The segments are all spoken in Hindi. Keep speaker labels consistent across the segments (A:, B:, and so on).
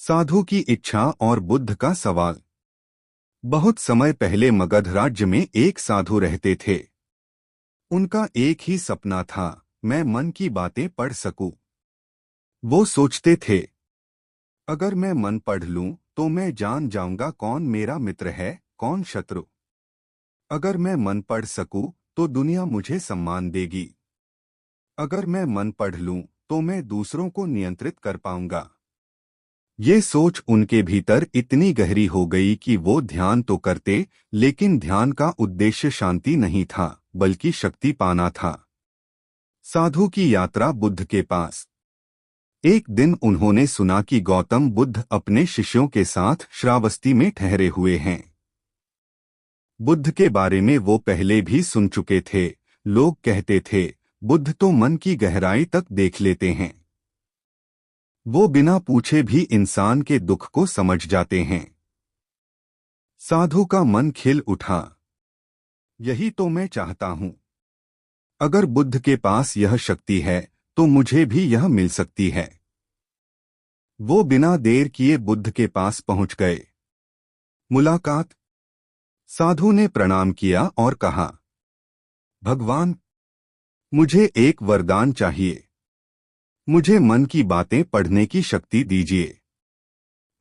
A: साधु की इच्छा और बुद्ध का सवाल। बहुत समय पहले मगध राज्य में एक साधु रहते थे। उनका एक ही सपना था, मैं मन की बातें पढ़ सकूं। वो सोचते थे, अगर मैं मन पढ़ लूं तो मैं जान जाऊंगा कौन मेरा मित्र है, कौन शत्रु। अगर मैं मन पढ़ सकूं तो दुनिया मुझे सम्मान देगी। अगर मैं मन पढ़ लूं तो मैं दूसरों को नियंत्रित कर पाऊंगा। ये सोच उनके भीतर इतनी गहरी हो गई कि वो ध्यान तो करते, लेकिन ध्यान का उद्देश्य शांति नहीं था, बल्कि शक्ति पाना था। साधु की यात्रा बुद्ध के पास। एक दिन उन्होंने सुना कि गौतम बुद्ध अपने शिष्यों के साथ श्रावस्ती में ठहरे हुए हैं। बुद्ध के बारे में वो पहले भी सुन चुके थे। लोग कहते थे, बुद्ध तो मन की गहराई तक देख लेते हैं। वो बिना पूछे भी इंसान के दुख को समझ जाते हैं। साधु का मन खिल उठा। यही तो मैं चाहता हूं। अगर बुद्ध के पास यह शक्ति है तो मुझे भी यह मिल सकती है। वो बिना देर किए बुद्ध के पास पहुंच गए। मुलाकात। साधु ने प्रणाम किया और कहा, भगवान, मुझे एक वरदान चाहिए। मुझे मन की बातें पढ़ने की शक्ति दीजिए।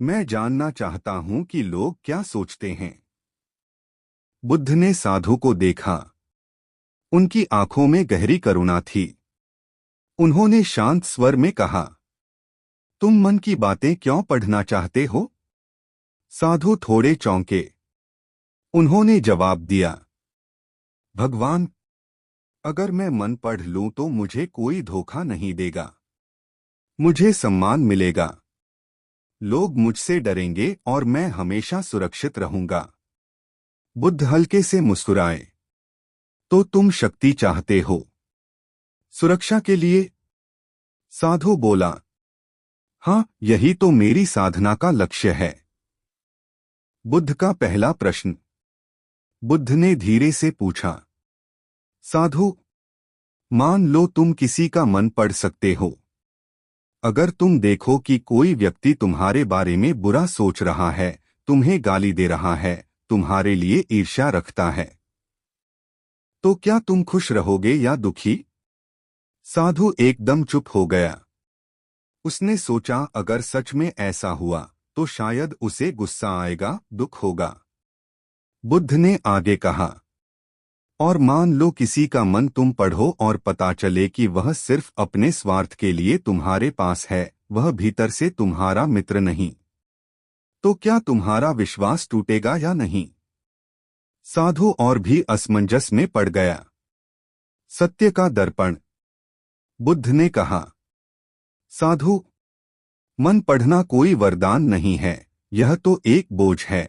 A: मैं जानना चाहता हूं कि लोग क्या सोचते हैं। बुद्ध ने साधु को देखा। उनकी आंखों में गहरी करुणा थी। उन्होंने शांत स्वर में कहा, तुम मन की बातें क्यों पढ़ना चाहते हो? साधु थोड़े चौंके। उन्होंने जवाब दिया, भगवान, अगर मैं मन पढ़ लूं तो मुझे कोई धोखा नहीं देगा। मुझे सम्मान मिलेगा। लोग मुझसे डरेंगे और मैं हमेशा सुरक्षित रहूंगा। बुद्ध हल्के से मुस्कुराए। तो तुम शक्ति चाहते हो? सुरक्षा के लिए? साधु बोला, हाँ, यही तो मेरी साधना का लक्ष्य है। बुद्ध का पहला प्रश्न। बुद्ध ने धीरे से पूछा, साधु, मान लो तुम किसी का मन पढ़ सकते हो। अगर तुम देखो कि कोई व्यक्ति तुम्हारे बारे में बुरा सोच रहा है, तुम्हें गाली दे रहा है, तुम्हारे लिए ईर्ष्या रखता है, तो क्या तुम खुश रहोगे या दुखी? साधु एकदम चुप हो गया। उसने सोचा, अगर सच में ऐसा हुआ तो शायद उसे गुस्सा आएगा, दुख होगा। बुद्ध ने आगे कहा, और मान लो किसी का मन तुम पढ़ो और पता चले कि वह सिर्फ अपने स्वार्थ के लिए तुम्हारे पास है, वह भीतर से तुम्हारा मित्र नहीं, तो क्या तुम्हारा विश्वास टूटेगा या नहीं? साधु और भी असमंजस में पड़ गया। सत्य का दर्पण। बुद्ध ने कहा, साधु, मन पढ़ना कोई वरदान नहीं है, यह तो एक बोझ है।